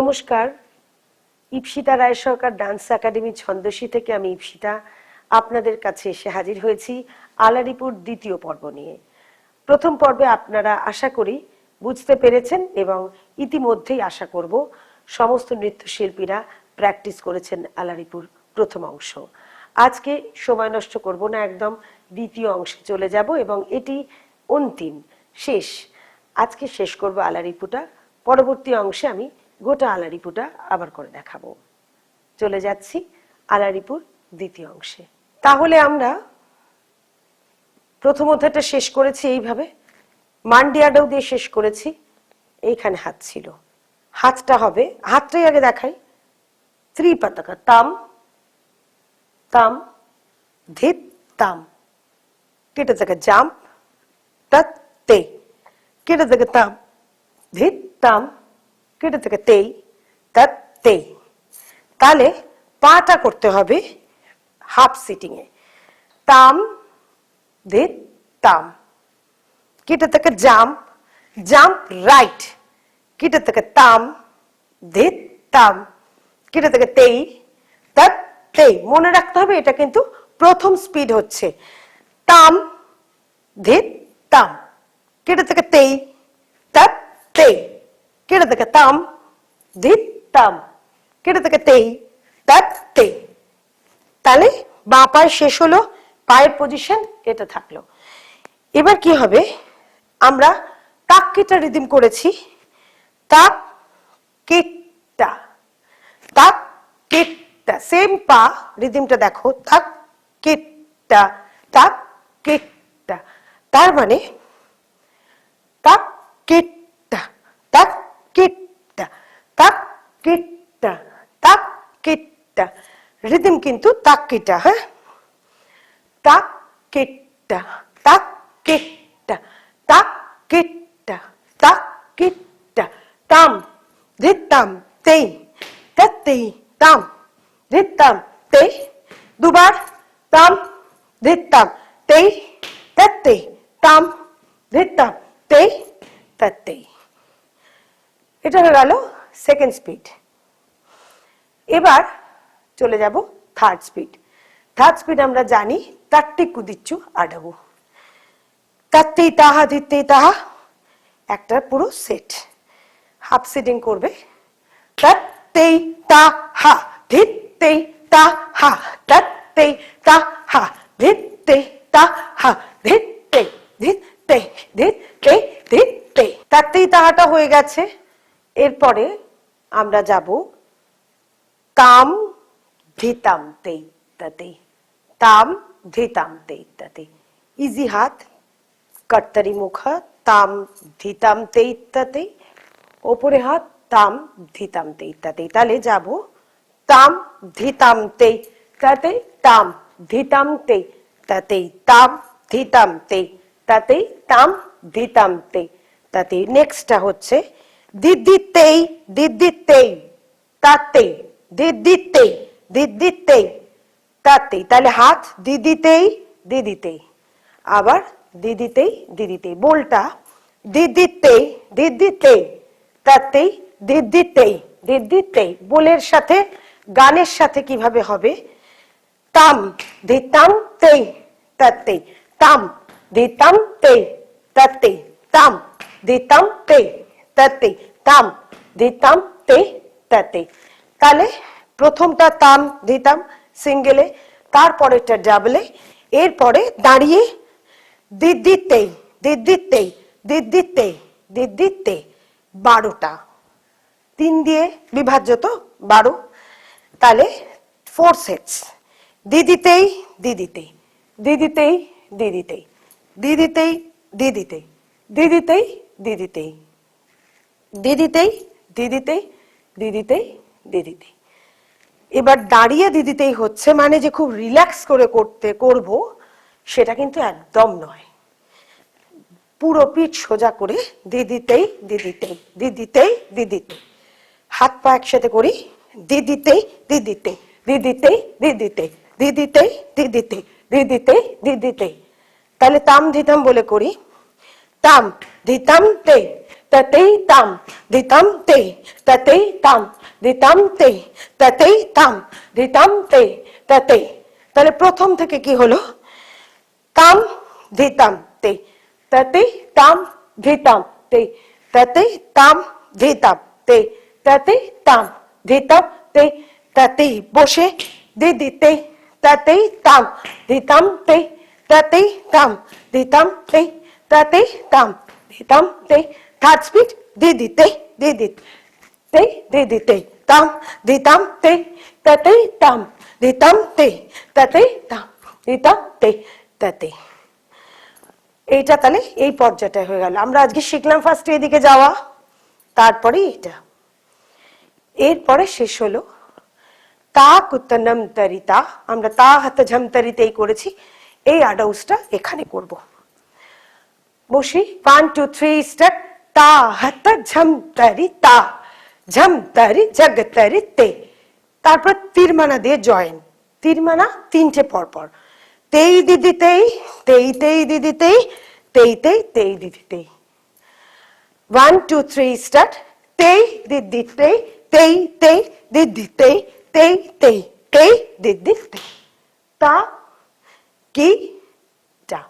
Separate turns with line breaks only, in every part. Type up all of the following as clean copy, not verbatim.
নমস্কার, ইপসিতা রায় সরকার dance academy ছন্দসী থেকে আমি ইপসিতা আপনাদের কাছে এসে হাজির হয়েছি আলারিপুর দ্বিতীয় পর্ব নিয়ে। প্রথম পর্বে আপনারা আশা করি বুঝতে পেরেছেন এবং ইতিমধ্যেই আশা করব সমস্ত নৃত্যশিল্পীরা প্র্যাকটিস করেছেন আলারিপুর প্রথম অংশ। আজকে সময় নষ্ট করব না, একদম দ্বিতীয় অংশে চলে যাব এবং এটি অন্তিম শেষ। আজকে শেষ করব আলারিপুটা, পরবর্তী অংশে আমি গোটা আলারিপুটা আবার করে দেখাবো। চলে যাচ্ছি আলারিপুর দ্বিতীয় অংশে। তাহলে আমরা প্রথম অধ্যায়টা শেষ করেছি এইভাবে, মান্ডিয়াডাও দিয়ে শেষ করেছি। এইখানে হাত ছিল, হাতটা হবে, হাতটাই আগে দেখাই। ত্রিপাতাকা তাম তাম ধিত তাম, কেটে থেকে জাম্প তে, কেটে থেকে তাম ধিত তাম, কেটে থেকে তেই তে। তাহলে পাটা করতে হবে হাফ সিটিং এ। তাম ধিত তাম, কেটে থেকে জাম্প জাম্প রাইট, কেটে থেকে তাম ধিত তাম, কেটে থেকে তেই তে। মনে রাখতে হবে এটা কিন্তু প্রথম স্পিড হচ্ছে। তাম ধিত তাম, কেটে থেকে তেই তে, কেটে থেকে তাম ধিত তাম, কেটে থেকে তেই তে। তাহলে বাঁ পায়ে শেষ হলো, পায়ের পজিশন এটা থাকলো। এবার কি হবে, আমরা তাক কেটা রিদিম করেছি। তাক কেটা, তাক কেটা, সেম পা রিদিমটা দেখো, তাক কেটা তাক কেটা। তার মানে তাক কেটা তাক কেটা তাক কেটা তাক কেটা, রিদিম কিন্তু তাক কেটা। হ্যাঁ, তাক কেটা তাক কেটা তাক কেটা তাক কেটা। তাম ধিত তাম তেই তেই, তাম ধিত তাম তেই। দুবার তাম ধিত তাম তেই তেই, তাম ধিত তাম তেই তেই। এটা হয়ে গেল সেকেন্ড স্পিড। এবার চলে যাব থার্ড স্পিড। থার্ড স্পিড আমরা জানি তাত্তি কুদিচ্ছু আডাবু, তাত্তি তাহা ধিত্তে তাহা, একটা পুরো সেট হাফ সিটিং করবে। তাত্তে তাহা ধিত্তে তাহা, তাত্তে তাহা ধিত্তে তাহা, ধিত্তে ধিত্তে ধিত্তে ধিত্তে। তাত্তেই তাহাটা হয়ে গেছে। এরপরে আমরা যাব তাম ধিতাম তেই তাতে, তাম ধিতাম তেই তাতে। ইজি হাত, কর্তারি মুখা, তাম ধিতাম তেই তাতে, ওপরে হাত তাম ধিতাম তেই তাতে। তাহলে যাব তাম ধিতাম তেই তাতে, তাম ধিতাম তেই তাতে, তাম ধিতাম তেই তাতে, তাম ধিতাম তেই তাতে। নেক্সটটা হচ্ছে দিদিতেই দিদিতেই তাতে, দিদিতেই দিদিতেই তাতে। তাহলে হাত দিদিতেই দিদিতেই, আবার দিদিতেই দিদিতেই। বোলটা দিদিতেই দিদিতেই তাতেই, দিদিতেই দিদিতেই। বোলের সাথে গানের সাথে কিভাবে হবে, তাম ধিতাম তেই তাতে, তাম ধিতাম তেই তাতে, তাম ধিতাম তেই তাতে, তাম ধিতাম তেই তাতে। তাহলে প্রথমটা তাম ধিতাম সিঙ্গেলে, তারপরেটা ডাবলে, এরপরে দাঁড়িয়ে দিদিতেই দিদিতেই দিদিতেই দিদিতে। 12টা, 3 দিয়ে বিভাজ্য তো 12। তাহলে 4 সেটস। দিদিতেই দিদিতেই দিদিতেই দিদিতেই দিদিতেই দিদিতেই দিদিতেই দিদিতেই দিদিতেই দিদিতেই দিদিতেই দিদিতেই। এবার দাঁড়িয়ে দিদিতেই হচ্ছে মানে যে খুব রিল্যাক্স করে করব সেটা কিন্তু একদম নয়। পুরো পিঠ সোজা করে দিদিতেই দিদিতেই দিদিতেই দিদিতেই। হাত পা একসাথে করি, দিদিতেই দিদিতেই দিদিতেই দিদিতেই দিদিতেই দিদিতেই দিদিতেই দিদিতেই। তাহলে তাম ধিতাম বলে করি, তাম ধিতাম তে তাতেই, তাম ধিতাম তে তাতেই, তাম দিতাম তে তাতেই তাম দিতাম তে তাতেই। তাহলে প্রথম থেকে কি হলো, তাম ধিতাম তে তাতেই তাম ধিতাম তে তাতেই তাম ধিতাম তে তাতেই তাম ধিতাম তে তাতেই বসে দিদিতে তাতেই তাম ধিতাম তে তাতেই তাম ধিতাম তে তাতেই তাম ধিতাম তে। থার্ড স্পিড দিদিতে দিদিতে দিদিতে তাম ধিতাম তে তাতেই তাম ধিতাম তে তাতেই তাম ধিতাম তে তাতেই। এইটা তাহলে এই পর্যায়টা হয়ে গেল। আমরা আজকে শিখলাম ফার্স্টে এদিকে যাওয়া, তারপরে এটা। এরপরে শেষ হলো তা কুতনম তরিতা, আমরা তা হাত ঝম তরিতেই করেছি, এই আডাউসটা এখানে করব। বসি 1 2 3 স্টেপ, তা হাত ঝম তরিতা ঝম তরি জগ তরিতে। তারপর তীরমানা দিয়ে জয়েন, তীরমানা তিনটে পরপর, তেই দিদিতেই তেই তেই দিদিতেই তেই তেই তেই দিদিতেই। 1 2 3 স্টার্ট, তেই দিদিতেই তেই তেই দিদিতেই তেই তেই তেই দিদিতেই। তা কি টা।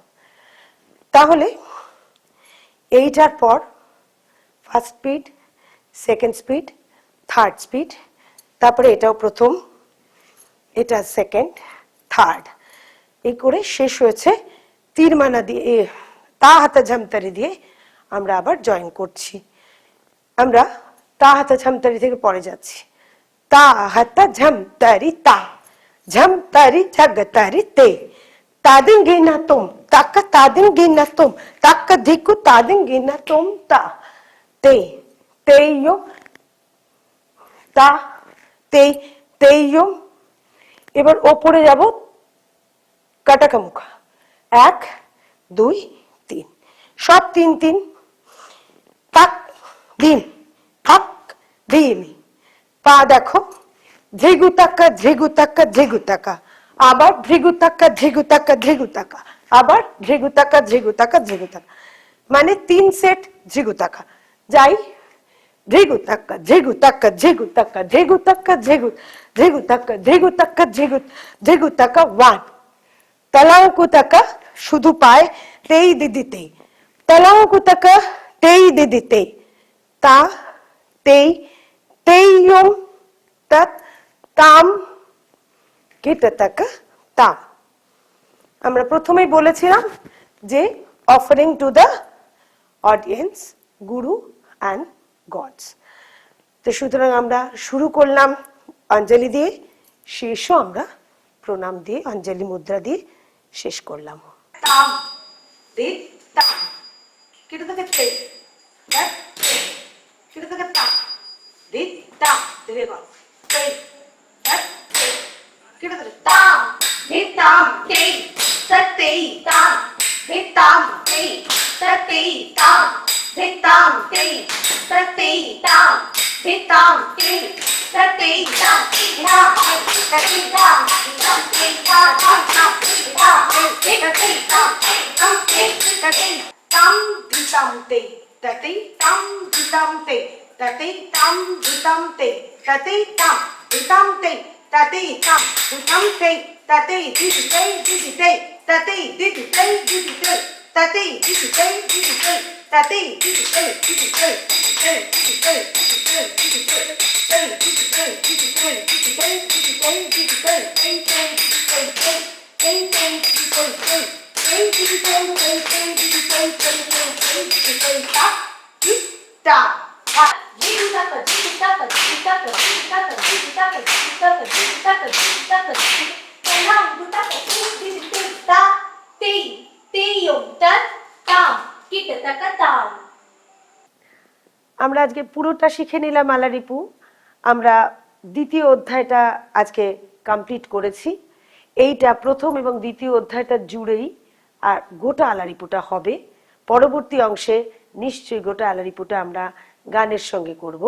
তাহলে এইটার পর first speed, second speed, third speed, তারপরে এটাও প্রথম, এটা সেকেন্ড, থার্ড, এই করে শেষ হয়েছে তীরমানা দিয়ে, তা হাতা ঝমতারি দিয়ে আমরা আবার জয়েন করছি। আমরা তা হাতা ঝমতারি থেকে পরে যাচ্ছি, তা হাতা ঝমতারি তা ঝমতারি ঝগতারি তে তাদিন গিনা তুম তাক তাদিন গিনা তুম তাক ধিকু তাদিন গিনা তুম তা তে তেয়ো তা তে তেয়ো। এবার ওপরে যাব কাটাকা মুখা, 1 2 3, সব 3 3। তাক দিন থাক দিন, পা দেখো ঝিগু তাক্কা ঝিগু তাক্কা ঝিগু তাকা, আবার ঝিগু তাক্কা ঝিগু তাক্কা ঝিগু তাকা, আবার ঝিগু তাক্কা ঝিগু তাক্কা ঝিগু তাকা, মানে 3 সেট ঝিগু তাকা। যাই ঝিগু তাক্কা ঝিগু তাক্কা ঝিগু তাক্কা ঝিগু তাক্কা ঝিগু ঝিগু তাক্কা ঝিগু তাক্কা ঝিগু ঝিগু তাক্কা 1। তলাঙ্কু তাকা শুধু পায় তেই দিদিতেই, তলাঙ্কু তাকা তেই দিদিতেই, তা তেই তেইয়ম তৎ তাম কিততক তাম। আমরা প্রথমেই বলেছিলাম যে offering to the audience, Guru and gods. তো সুতরাং আমরা শুরু করলাম অঞ্জলি দিয়ে, শেষও আমরা প্রণাম দিয়ে অঞ্জলি মুদ্রা দিয়ে শেষ করলাম। তাম দে তাম কিততক তে কিততক তাম দে তাম ধীরে বল তে কিততক তাম দে তাম তে সতে তাম দে তাম তে সতে তাম দে তাম তে সতে তাম দে তাম তে সতে তাম না সতে তাম তাম তে তাম তাম তাম তে তাম তাম তে তাম দিতাম তে ততে তাম দিতাম তে ততে তাম দিতাম তে ততে তাম দিতাম তে ততে তাম দিতাম তে ততে দিদিতে দিদিতে ততে দিদিতে দিদিতে ততে দিদিতে দিদিতে ততে দিদিতে দিদিতে দিদিতে দিদিতে দিদিতে দিদিতে দিদিতে দিদিতে দিদিতে দিদিতে দিদিতে এই এই দিদিতে এই এই দিদিতে এই দিদিতে এই এই দিদিতে এই দিদিতে তা কি তা জিগু তাকা জিগু তাকা জিগু তাকা জিগু তাকা জিগু তাকা জিগু তাকা জিগু তাকা জিগু তাকা তালাম গুতাকা দিদিতে তা তেই তেইয়ম তৎ তাম কিততক তাম। আমরা আজকে পুরোটা শিখে নিলাম আলারিপু। আমরা দ্বিতীয় অধ্যায়টা আজকে কমপ্লিট করেছি। এইটা প্রথম এবং দ্বিতীয় অধ্যায়টা জুড়েই আর গোটা আলারিপুটা হবে। পরবর্তী অংশে নিশ্চয়ই গোটা আলারিপুটা আমরা গানের সঙ্গে করব।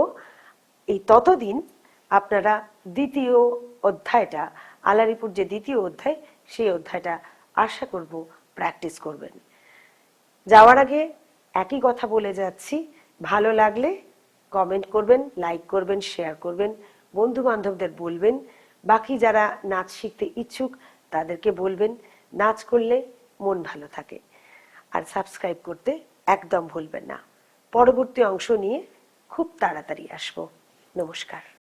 এই ততদিন আপনারা দ্বিতীয় অধ্যায়টা, আলারিপুর যে দ্বিতীয় অধ্যায়, সেই অধ্যায়টা আশা করব প্র্যাকটিস করবেন। যাওয়ার আগে একই কথা বলে যাচ্ছি, ভালো লাগলে কমেন্ট করবেন, লাইক করবেন, শেয়ার করবেন, বন্ধু বান্ধবদের বলবেন। বাকি যারা নাচ শিখতে ইচ্ছুক তাদেরকে বলবেন, নাচ করলে মন ভালো থাকে। আর সাবস্ক্রাইব করতে একদম ভুলবেন না। পরবর্তী অংশ নিয়ে খুব তাড়াতাড়ি আসবো। নমস্কার।